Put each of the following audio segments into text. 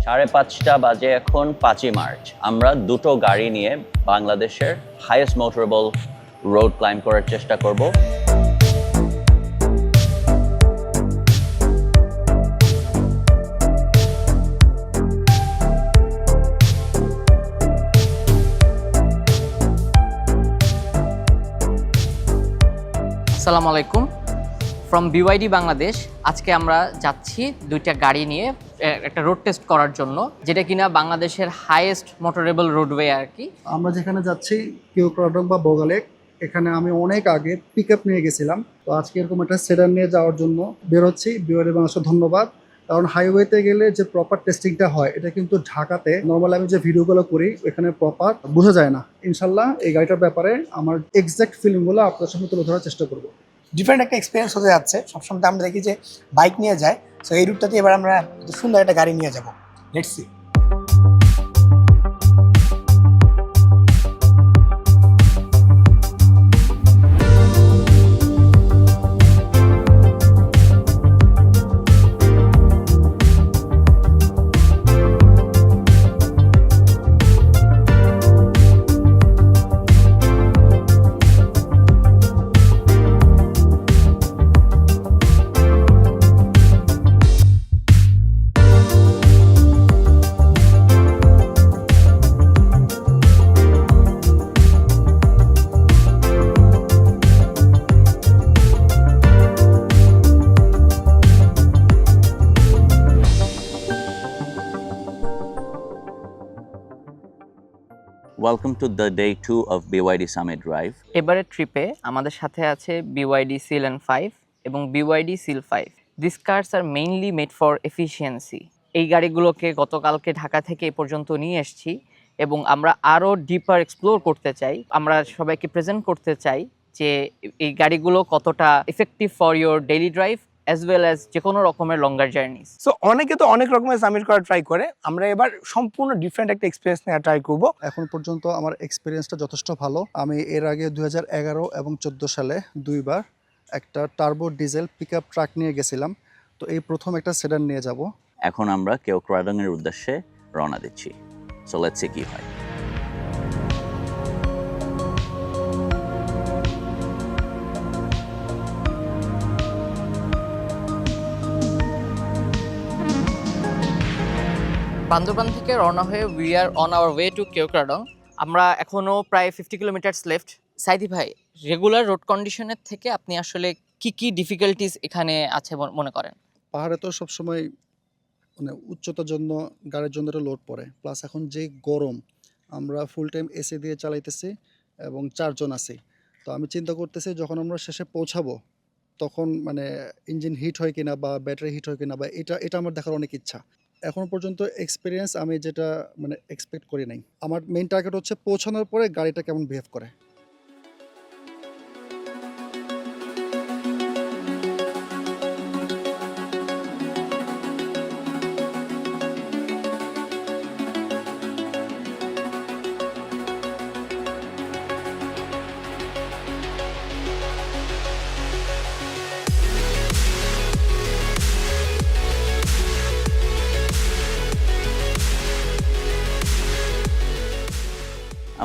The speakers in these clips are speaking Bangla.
5:30 বাজে এখন 5ই মার্চ। আমরা দুটো গাড়ি নিয়ে বাংলাদেশের হাইয়েস্ট মোটরেবল রোড ক্লাইম্ব করার চেষ্টা করব। আসসালামু আলাইকুম, ফ্রম বিওয়াইডি বাংলাদেশ। আজকে আমরা যাচ্ছি দুইটা গাড়ি নিয়ে একটা রোড টেস্ট করার জন্য, যেটা কিনা বাংলাদেশের হাইয়েস্ট মোটরেবল রোডওয়ে আর কি। আমরা যেখানে যাচ্ছি কেওক্রাডং বা বোগালেক, এখানে আমি অনেক আগে পিক আপ নিয়ে গেছিলাম। তো আজকে এরকম একটা সেডার নিয়ে যাওয়ার জন্য বেরোচ্ছি। বিওয়াইডি বাংলাদেশকে ধন্যবাদ, কারণ হাইওয়েতে গেলে যে প্রপার টেস্টিংটা হয় এটা কিন্তু ঢাকাতে নর্মাল আমি যে ভিডিওগুলো করি এখানে প্রপার বোঝা যায় না। ইনশাল্লাহ এই গাড়িটার ব্যাপারে আমার এক্সাক্ট ফিলিংগুলো আপনার সামনে তুলে ধরার চেষ্টা করবো। ডিফারেন্ট একটা এক্সপিরিয়েন্স হতে যাচ্ছে। সবসময় আমরা দেখি যে বাইক নিয়ে যায়, সো এই রুটটাতে এবার আমরা সুন্দর একটা গাড়ি নিয়ে যাবো। Let's see. Welcome to the day 2 of BYD Summit Drive. এবারের ট্রিপে আমাদের সাথে আছে বিওয়াইডি সিল এন 5 এবং BYD Seal 5। This cars are mainly made for efficiency. এই গাড়িগুলোকে গতকালকে ঢাকা থেকে এ পর্যন্ত নিয়ে এসেছি এবং আমরা আরও ডিপার এক্সপ্লোর করতে চাই। আমরা সবাইকে প্রেজেন্ট করতে চাই যে এই গাড়িগুলো কতটা effective for your daily drive as well as যে কোনো রকমের লঙ্গার জার্নিস। সো অনেকে তো অনেক রকমের সামিট করা ট্রাই করে, আমরা এবার সম্পূর্ণ ডিফারেন্ট একটা এক্সপিরিয়েন্স নেওয়া ট্রাই করবো। এখন পর্যন্ত আমার এক্সপিরিয়েন্সটা যথেষ্ট ভালো। আমি এর আগে 2011 এবং 14 সালে দুইবার একটা turbo diesel pick up truck নিয়ে গেছিলাম। তো এই প্রথম একটা সেডার নিয়ে যাব। এখন আমরা কেওক্রাডং এর উদ্দেশ্যে রওনা দিচ্ছি। সো লেটস সি কি হয়। বান্দরবান থেকে রওনা হয়ে we are on our way to Keokradong. আমরা এখনও প্রায় 50 কিলোমিটার্স লেফট। সাইদি ভাই, রেগুলার রোড কন্ডিশনের থেকে আপনি আসলে কি কি ডিফিকাল্টিস এখানে আছে মনে করেন? পাহাড়ে তো সবসময় মানে উচ্চতার জন্য গাড়ির জন্য একটা লোড পড়ে, প্লাস এখন যে গরম, আমরা ফুল টাইম এসি দিয়ে চালাইতেছি এবং 4 জন আছি। তো আমি চিন্তা করতেছি যখন আমরা শেষে পৌঁছাবো তখন মানে ইঞ্জিন হিট হয় কিনা বা ব্যাটারি হিট হয় কিনা, বা এটা আমার দেখার অনেক ইচ্ছা। এখনো পর্যন্ত এক্সপিরিয়েন্স আমি যেটা মানে এক্সপেক্ট করি নাই। আমার মেইন টার্গেট হচ্ছে পৌঁছানোর পরে গাড়িটা কেমন বিহেভ করে।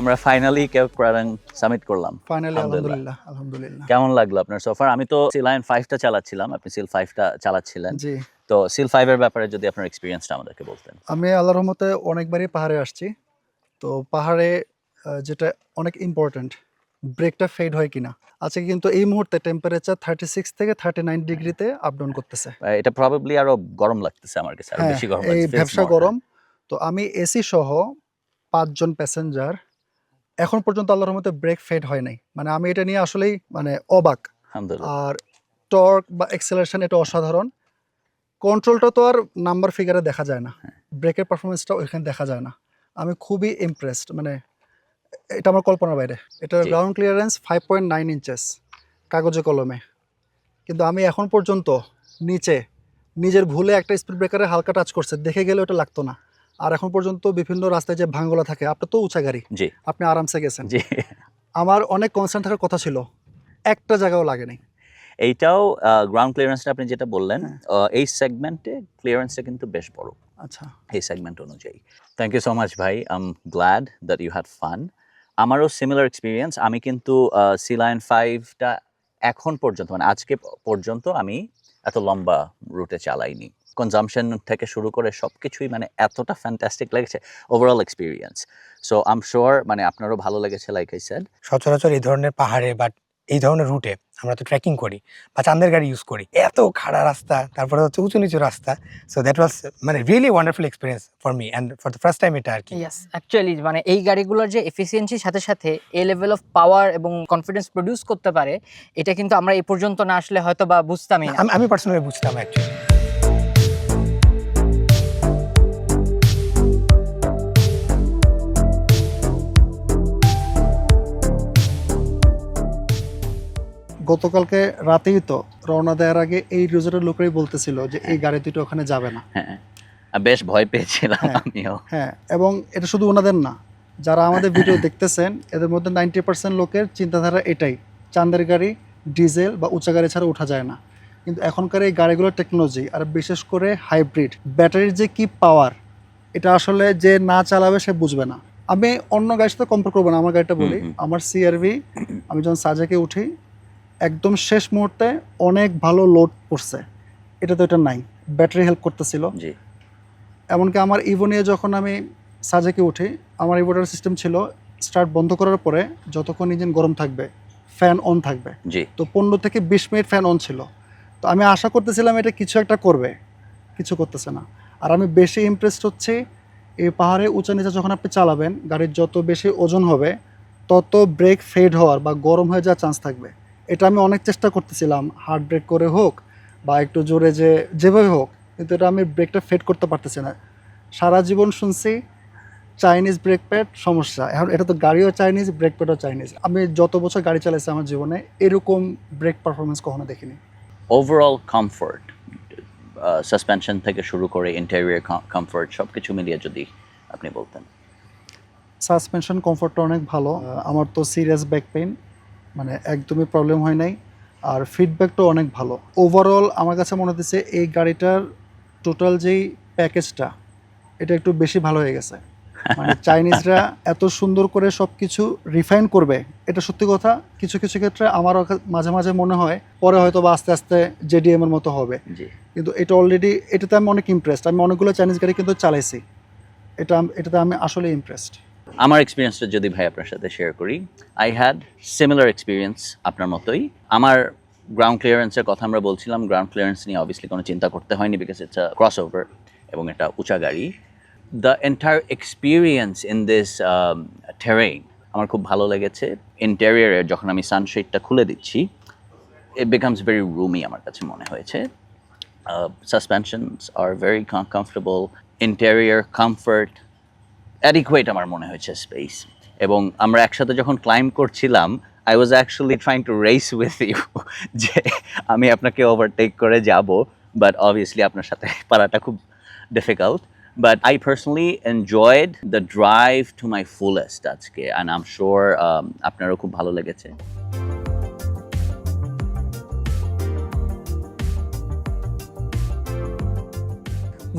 আমরা ফাইনালি কেওক্রাডং সামিট করলাম। ফাইনালি আলহামদুলিল্লাহ। কেমন লাগলো আপনার সফর? আমি তো সিলায়ন 5টা চালাচ্ছিলাম, আপনি সিল 5টা চালাচ্ছিলেন। জি, তো সিল 5 এর ব্যাপারে যদি আপনার এক্সপিরিয়েন্সটা আমাদেরকে বলতেন। আমি আল্লাহর রহমতে অনেকবারই পাহাড়ে আসছি। তো পাহাড়ে যেটা অনেক ইম্পর্ট্যান্ট, ব্রেকটা ফেড হয় কিনা। আজকে কিন্তু এই মুহূর্তে টেম্পারেচার 36 থেকে 39 ডিগ্রিতে আপ ডাউন করতেছে। এটা প্রবাবলি আরো গরম লাগতেছে আমার কাছে, আরো বেশি গরম এই লাগছে, ব্যবসা গরম। তো আমি এসি সহ 5 জন প্যাসেঞ্জার, এখন পর্যন্ত আল্লাহর রহমতে ব্রেক ফেড হয় নাই। মানে আমি এটা নিয়ে আসলেই মানে অবাক। আলহামদুলিল্লাহ। আর টর্ক বা এক্সেলারেশন এটা অসাধারণ। কন্ট্রোলটা তো আর নাম্বার ফিগারে দেখা যায় না, ব্রেকের পারফরমেন্সটাও এখানে দেখা যায় না। আমি খুবই ইমপ্রেসড, মানে এটা আমার কল্পনার বাইরে। এটার গ্রাউন্ড ক্লিয়ারেন্স 5.9 ইঞ্চেস কাগজে কলমে, কিন্তু আমি এখন পর্যন্ত নিচে নিজের ভুলে একটা স্পিড ব্রেকারে হালকা টাচ করছে, দেখে গেলে ওটা লাগতো না। আর এখন পর্যন্ত বিভিন্ন রাস্তায় যে ভাঙগোলা থাকে, আপনার তো উঁচা গাড়ি, আপনি আরামসে গেছেন, আমার অনেক কনসার্ন থাকার কথা ছিল, একটা জায়গাও লাগেনি। এইটাও গ্রাউন্ড ক্লিয়ারেন্সটা আপনি যেটা বললেন, এই সেগমেন্টে ক্লিয়ারেন্সটা কিন্তু বেশ বড়। আচ্ছা এই সেগমেন্ট অনুযায়ী। থ্যাংক ইউ সো মাচ ভাই, I am glad that you had fun. আমারও সিমিলার এক্সপিরিয়েন্স। আমি কিন্তু সি লায়ন 5টা এখন পর্যন্ত মানে আজকে পর্যন্ত আমি এত লম্বা রুটে চালাইনি। কনজাম্পশন থেকে শুরু করে সব কিছুই মানে এতটা ফ্যান্টাস্টিক লেগেছে, overall experience. So I am sure মানে আপনারও ভালো লেগেছে, লাইক আই সেড। সচরাচর এই ধরনের পাহাড়ে বা এই ধরনের রুটে আমরা তো ট্রেকিং করি বা চাঁদের গাড়ি ইউজ করি, এত খাড়া রাস্তা, তারপরে হচ্ছে উঁচু নিচু রাস্তা। সো দ্যাট ওয়াজ মানে really wonderful experience for me and for the first time এটা আর কি। ইয়েস, অ্যাকচুয়ালি মানে এই গাড়িগুলোর যে এফিসিয়েন্সির সাথে সাথে এ লেভেল অফ পাওয়ার এবং কনফিডেন্স প্রডিউস করতে পারে, এটা কিন্তু আমরা এই পর্যন্ত না আসলে হয়তো বা বুঝতামই না। আমি পার্সোনালি বুঝতাম অ্যাকচুয়ালি। গতকালকে রাতেই তো রওনা দেওয়ার আগে এই রিসোর্টের লোকেরাই বলতেছিল যে এই গাড়ি দুটো ওখানে যাবে না। হ্যাঁ, বেশ ভয় পেয়েছিলাম আমিও। হ্যাঁ, এবং এটা শুধু ওনাদের না, যারা আমাদের ভিডিও দেখতেছেন এদের মধ্যে 90% লোকের চিন্তাধারা এটাই, চাঁদের গাড়ি ডিজেল বা উঁচা গাড়ি ছাড়া ওঠা যায় না। কিন্তু এখনকার এই গাড়িগুলোর টেকনোলজি আর বিশেষ করে হাইব্রিড ব্যাটারির যে কি পাওয়ার, এটা আসলে যে না চালাবে সে বুঝবে না। আমি অন্য গাড়ির সাথে কম্পেয়ার করবো না, আমার গাড়িটা বলি। আমার সিআরভি আমি যখন সাজেকে উঠি একদম শেষ মুহূর্তে অনেক ভালো লোড পড়ছে, এটা তো এটা নাই, ব্যাটারি হেল্প করতেছিল। জি, এমনকি আমার ইভো নিয়ে যখন আমি সাজেকে উঠি, আমার ইভোটার সিস্টেম ছিল স্টার্ট বন্ধ করার পরে যতক্ষণ ইঞ্জিন গরম থাকবে ফ্যান অন থাকবে। জি। তো 15 থেকে 20 মিনিট ফ্যান অন ছিল। তো আমি আশা করতেছিলাম এটা কিছু একটা করবে, কিছু করতেছে না। আর আমি বেশি ইমপ্রেসড হচ্ছি এই পাহাড়ে উঁচা নিচে যখন আপনি চালাবেন, গাড়ির যত বেশি ওজন হবে তত ব্রেক ফেড হওয়ার বা গরম হয়ে যাওয়ার চান্স থাকবে। এটা আমি অনেক চেষ্টা করতেছিলাম, হার্ড ব্রেক করে হোক বা একটু জোরে যেভাবে হোক, কিন্তু এটা আমি ব্রেকটা ফেড করতে পারতেছি না। সারা জীবন শুনছি চাইনিজ ব্রেক প্যাড সমস্যা, এখন এটা তো গাড়িও চাইনিজ, ব্রেক প্যাডও চাইনিজ। আমি যত বছর গাড়ি চালাইছি আমার জীবনে এরকম ব্রেক পারফরমেন্স কখনো দেখিনি। ওভারঅল কমফোর্ট, সাসপেনশন থেকে শুরু করে ইন্টেরিয়র কমফোর্ট সব কিছু মিলিয়ে যদি আপনি বলতেন। সাসপেনশন কমফোর্টটা অনেক ভালো। আমার তো সিরিয়াস ব্যাক পেইন মানে একদমই প্রবলেম হয় নাই। আর ফিডব্যাকটাও অনেক ভালো। ওভারঅল আমার কাছে মনে হচ্ছে এই গাড়িটার টোটাল যেই প্যাকেজটা এটা একটু বেশি ভালো হয়ে গেছে। মানে চাইনিজরা এত সুন্দর করে সব কিছু রিফাইন করবে, এটা সত্যি কথা। কিছু কিছু ক্ষেত্রে আমারও মাঝে মাঝে মনে হয় পরে হয়তো বা আস্তে আস্তে জেডিএম এর মতো হবে, জি, কিন্তু এটা অলরেডি, এটাতে আমি অনেক ইমপ্রেসড। আমি অনেকগুলো চাইনিজ গাড়ি কিন্তু চালাইছি, এটাতে আমি আসলে ইমপ্রেসড। আমার এক্সপিরিয়েন্সটা যদি ভাই আপনার সাথে শেয়ার করি, আই হ্যাড সিমিলার এক্সপিরিয়েন্স আপনার মতোই। আমার গ্রাউন্ড ক্লিয়ারেন্সের কথা আমরা বলছিলাম, গ্রাউন্ড ক্লিয়ারেন্স নিয়ে অবভিয়াসলি কোনো চিন্তা করতে হয়নি because it's a cross over এবং এটা উঁচা গাড়ি। The entire experience in this terrain আমার খুব ভালো লেগেছে। ইন্টেরিয়রে যখন আমি সানশেডটা খুলে দিচ্ছি, ইট বিকামস ভেরি রুমি আমার কাছে মনে হয়েছে। Suspensions are very comfortable, interior comfort adequate আমার মনে হয়েছে স্পেস। এবং আমরা একসাথে যখন ক্লাইম্ব করছিলাম, I was actually trying to race with you যে আমি আপনাকে ওভারটেক করে যাব, বাট অবভিয়াসলি আপনার সাথে পারাটা খুব difficult. But I personally enjoyed the drive to my fullest আজকে, অ্যান্ড আই এম শিওর আপনারও খুব ভালো লেগেছে।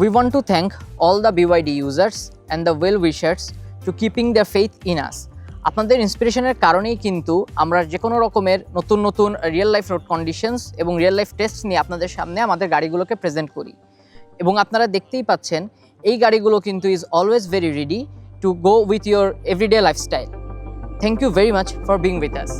We want to thank all the BYD users and the well-wishers to keeping their faith in us. আপনাদের ইন্সপিরেশনের কারণেই কিন্তু আমরা যে কোনো রকমের নতুন নতুন রিয়েল লাইফ রোড কন্ডিশনস এবং রিয়েল লাইফ টেস্ট নিয়ে আপনাদের সামনে আমাদের গাড়িগুলোকে প্রেজেন্ট করি। এবং আপনারা দেখতেই পাচ্ছেন এই গাড়িগুলো কিন্তু is always very ready to go with your everyday lifestyle. Thank you very much for being with us.